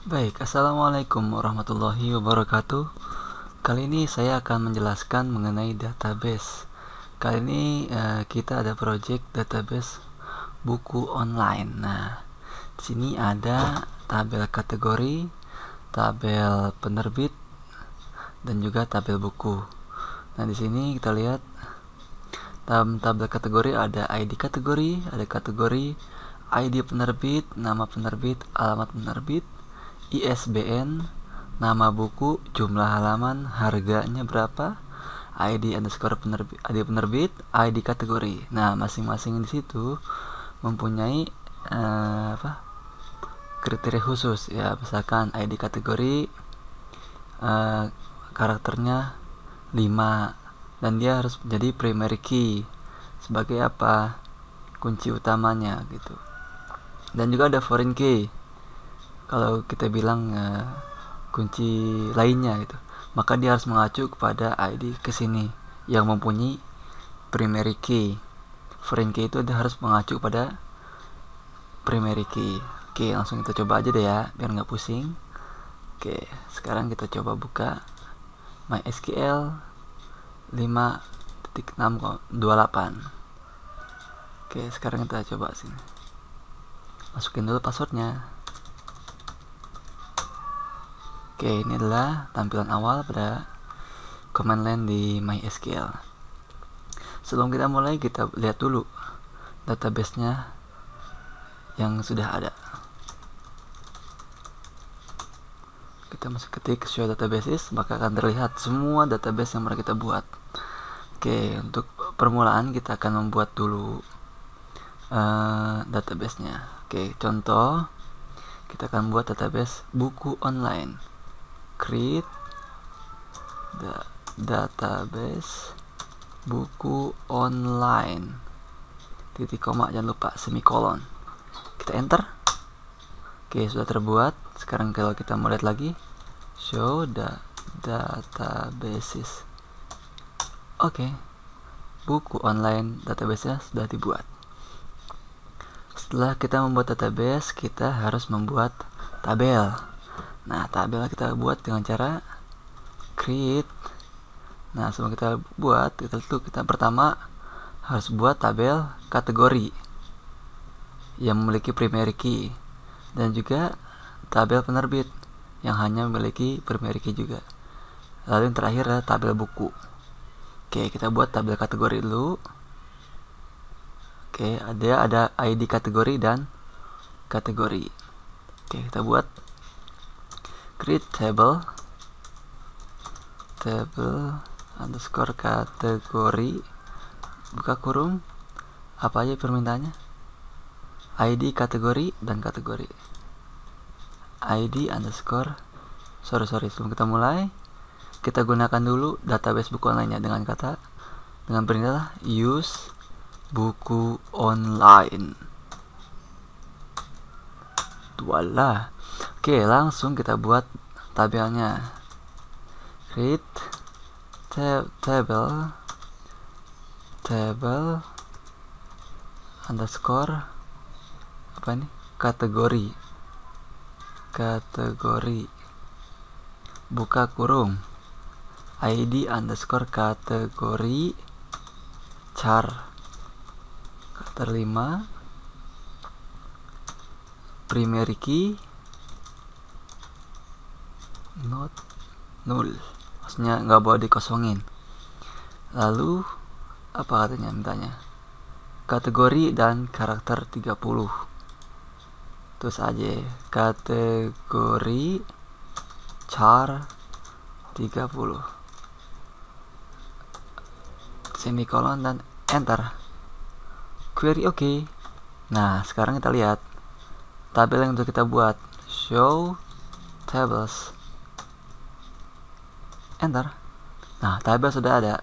Baik, assalamualaikum warahmatullahi wabarakatuh. Kali ini saya akan menjelaskan mengenai database. Kali ini kita ada project database buku online. Nah, di sini ada tabel kategori, tabel penerbit, dan juga tabel buku. Nah, di sini kita lihat tabel kategori ada ID kategori, ada kategori ID penerbit, nama penerbit, alamat penerbit, ISBN, nama buku, jumlah halaman, harganya berapa, ID penerbit, ID kategori. Nah, masing-masing di situ mempunyai kriteria khusus ya. Misalkan ID kategori karakternya 5 dan dia harus menjadi primary key sebagai apa? Kunci utamanya gitu. Dan juga ada foreign key. Kalau kita bilang kunci lainnya gitu, maka dia harus mengacu kepada ID kesini yang mempunyai primary key. Foreign key itu dia harus mengacu pada primary key. Oke, langsung kita coba aja deh ya, biar nggak pusing. Oke, sekarang kita coba buka MySQL 5.628. Oke, sekarang kita coba sini. Masukin dulu passwordnya. Oke, ini adalah tampilan awal pada command line di MySQL. Sebelum kita mulai, kita lihat dulu database-nya yang sudah ada. Kita masuk ketik show databases, maka akan terlihat semua database yang pernah kita buat. Oke, untuk permulaan kita akan membuat dulu database-nya. Oke, contoh kita akan buat database buku online. Create database buku online, titik koma, jangan lupa semikolon. Kita enter. Oke, sudah terbuat. Sekarang kalau kita mau lihat lagi, show databases. Oke, buku online database-nya sudah dibuat. Setelah kita membuat database, kita harus membuat tabel. Nah, tabel kita buat dengan cara create. Nah, sebelum kita buat, kita pertama harus buat tabel kategori yang memiliki primary key, dan juga tabel penerbit yang hanya memiliki primary key juga. Lalu yang terakhir adalah tabel buku. Oke, kita buat tabel kategori dulu. Oke, ada ID kategori dan kategori. Oke, kita buat create table underscore kategori, buka kurung, apa aja permintaannya, ID kategori dan kategori. ID underscore sebelum kita mulai, kita gunakan dulu database buku online-nya dengan perintah use buku online. Voila. Oke, langsung kita buat tabelnya. Create table underscore apa ini, kategori, buka kurung, ID underscore kategori char karakter 5, primary key not null, maksudnya nggak boleh dikosongin. Lalu apa katanya, mintanya kategori dan karakter 30. Terus aja kategori char 30 semikolon dan enter. Query oke. Nah, sekarang kita lihat tabel yang untuk kita buat, show tables, enter. Nah, tabel sudah ada.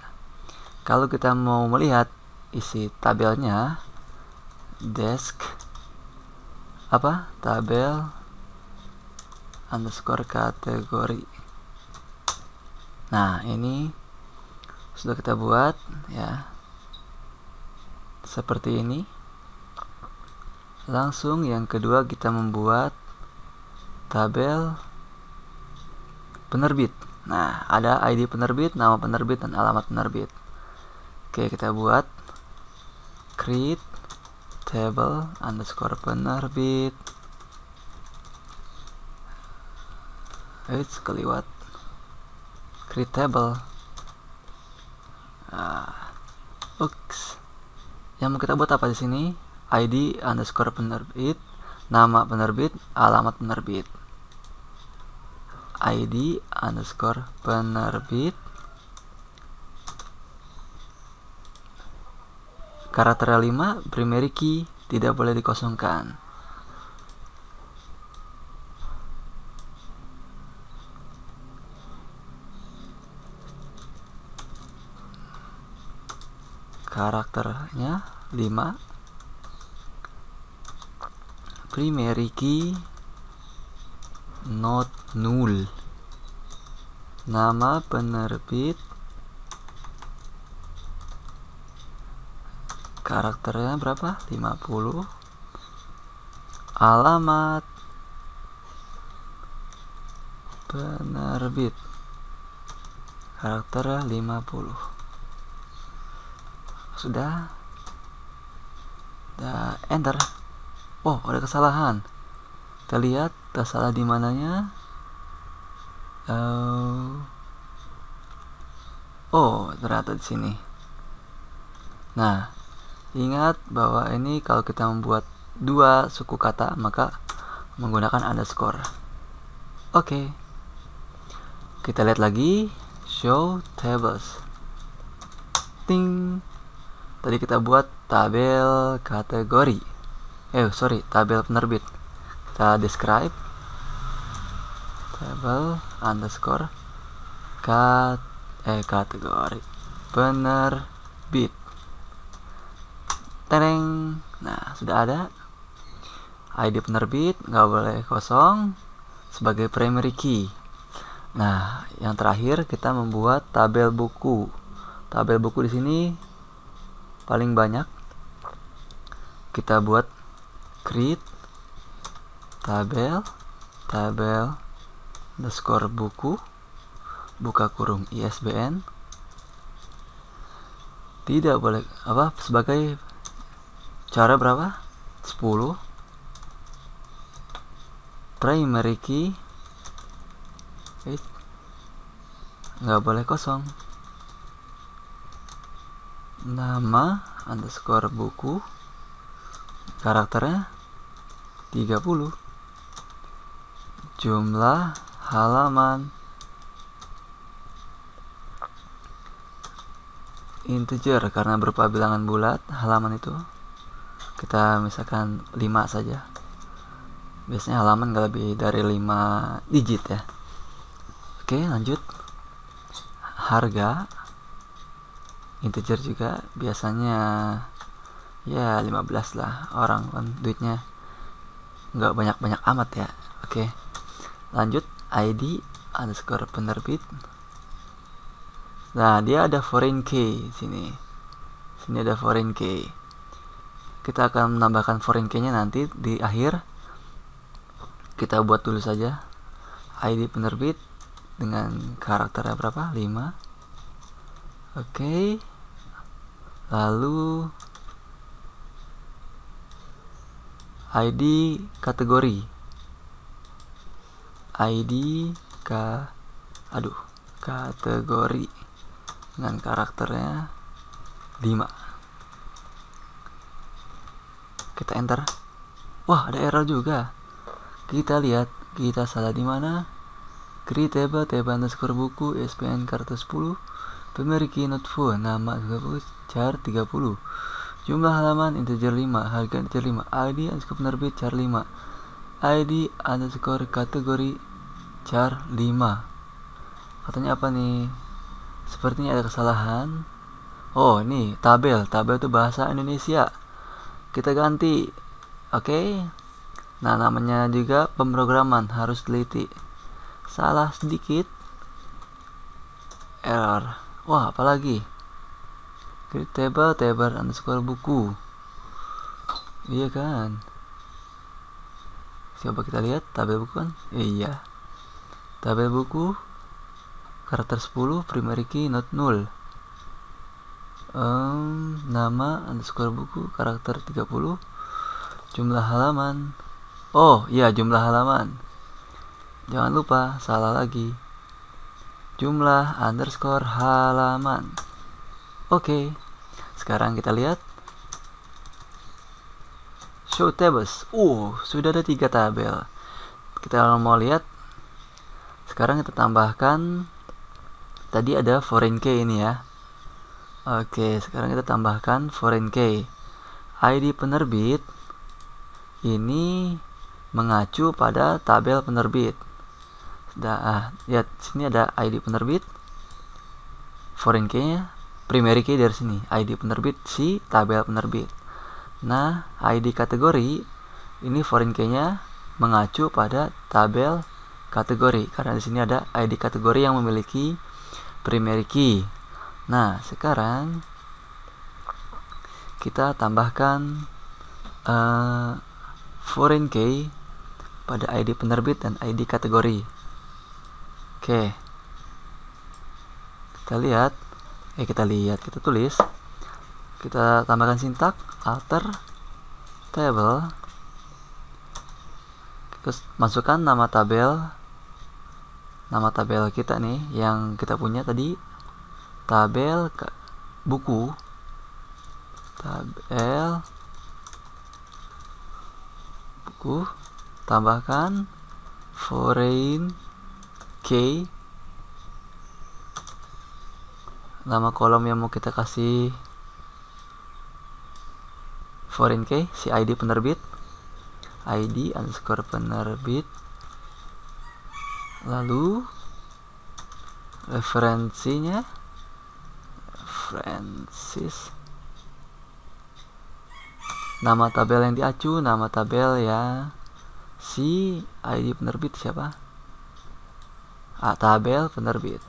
Kalau kita mau melihat isi tabelnya, tabel underscore kategori. Nah, ini sudah kita buat ya, seperti ini. Langsung yang kedua kita membuat tabel penerbit. Nah, ada ID penerbit, nama penerbit, dan alamat penerbit. Oke, kita buat create table underscore penerbit. Keliwat create table. Yang mau kita buat apa di sini? ID underscore penerbit, nama penerbit, alamat penerbit. ID underscore penerbit, karakter 5, primary key, tidak boleh dikosongkan. Karakternya 5, primary key not null, nama penerbit, karakternya berapa? 50, alamat penerbit, karakternya 50. Sudah, enter. Oh, ada kesalahan. Kita lihat salah di mananya. Oh, ternyata di sini. Nah, ingat bahwa ini kalau kita membuat dua suku kata maka menggunakan underscore. Oke. Kita lihat lagi, show tables. Ting. Tadi kita buat tabel kategori. Tabel penerbit. Kita describe table underscore kategori penerbit. Tereng. Nah, sudah ada ID penerbit, nggak boleh kosong sebagai primary key. Nah, yang terakhir kita membuat tabel buku. Tabel buku di sini paling banyak. Kita buat create tabel underscore buku, buka kurung ISBN, tidak boleh sebagai cara berapa? 10, primary key nggak boleh kosong, nama underscore buku, karakternya 30, jumlah halaman integer karena berupa bilangan bulat. Halaman itu kita misalkan 5 saja. Biasanya halaman nggak lebih dari 5 digit ya. Oke, lanjut. Harga integer juga, biasanya ya 15 lah, orang kan duitnya nggak banyak-banyak amat ya. Oke, lanjut. ID underscore penerbit. Nah, dia ada foreign key sini ada foreign key. Kita akan menambahkan foreign key nya nanti di akhir. Kita buat dulu saja ID penerbit dengan karakternya berapa? 5. Oke. Lalu ID kategori. Kategori dengan karakternya 5. Kita enter. Wah, ada error juga. Kita lihat kita salah di mana. Create table underscore buku, ISBN kartu 10, primary key not full, nama 30, char 30, jumlah halaman integer 5, harga integer 5, ID underscore penerbit char 5, ID underscore kategori char 5. Katanya apa nih? Sepertinya ada kesalahan. Oh, ini tabel itu bahasa Indonesia. Kita ganti. Oke. Nah, namanya juga pemrograman, harus teliti. Salah sedikit, error. Wah, apalagi create table underscore buku. Iya kan, Coba kita lihat tabel buku kan? Iya. Tabel buku karakter 10, primary key not null. Nama underscore buku karakter 30, jumlah halaman. Oh iya, jumlah halaman. Jangan lupa, salah lagi. Jumlah underscore halaman. Oke. Sekarang kita lihat show tables. Sudah ada 3 tabel. Kita mau lihat. Sekarang kita tambahkan. Tadi ada foreign key ini ya. Oke, sekarang kita tambahkan foreign key. ID penerbit ini mengacu pada tabel penerbit. Lihat sini ada ID penerbit, foreign key-nya, primary key dari sini, ID penerbit si tabel penerbit. Nah, ID kategori ini foreign key-nya mengacu pada tabel kategori karena di sini ada ID kategori yang memiliki primary key. Nah, sekarang kita tambahkan foreign key pada ID penerbit dan ID kategori. Oke. Kita tulis. Kita tambahkan sintak alter table. Terus masukkan nama tabel kita nih yang kita punya tadi, tabel buku, tambahkan foreign key, nama kolom yang mau kita kasih foreign key si ID penerbit, ID underscore penerbit, lalu referensinya nama tabel yang diacu, nama tabel ya si ID penerbit siapa? Tabel penerbit,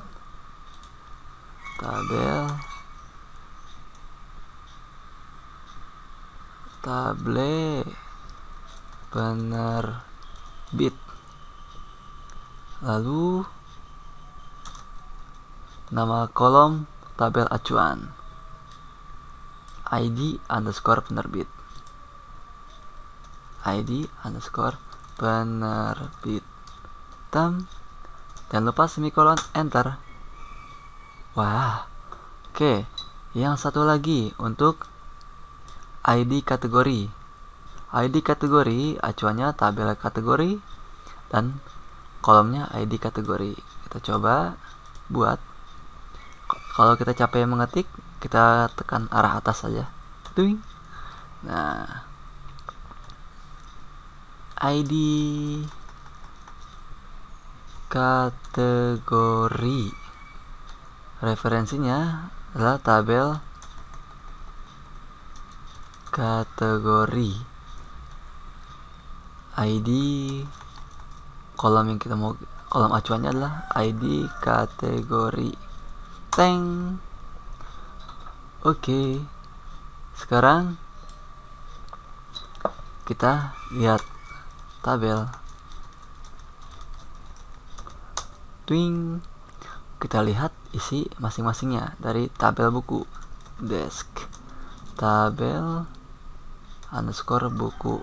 lalu nama kolom tabel acuan ID underscore penerbit, jangan lupa semikolon, enter. Oke. Yang satu lagi untuk ID kategori. ID kategori acuannya tabel kategori dan kolomnya ID kategori. Kita coba buat. Kalau kita capek mengetik, kita tekan arah atas saja. Nah, ID kategori, referensinya adalah tabel kategori, ID kolom yang kita mau, kolom acuannya adalah ID kategori. Oke. Sekarang kita lihat tabel. Kita lihat isi masing-masingnya dari tabel buku. Desk, tabel underscore buku.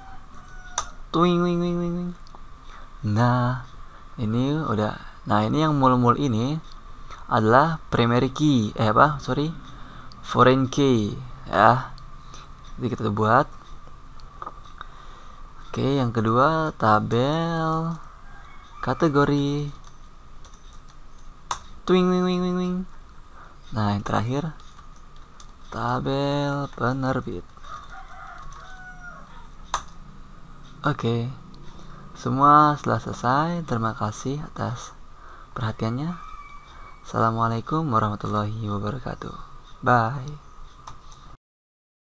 Nah, ini udah. Nah, ini yang mul-mul ini adalah primary key, foreign key ya. Jadi kita buat. Oke, yang kedua tabel kategori. Nah, yang terakhir tabel penerbit. Oke. Semua setelah selesai. Terima kasih atas perhatiannya. Assalamualaikum warahmatullahi wabarakatuh. Bye.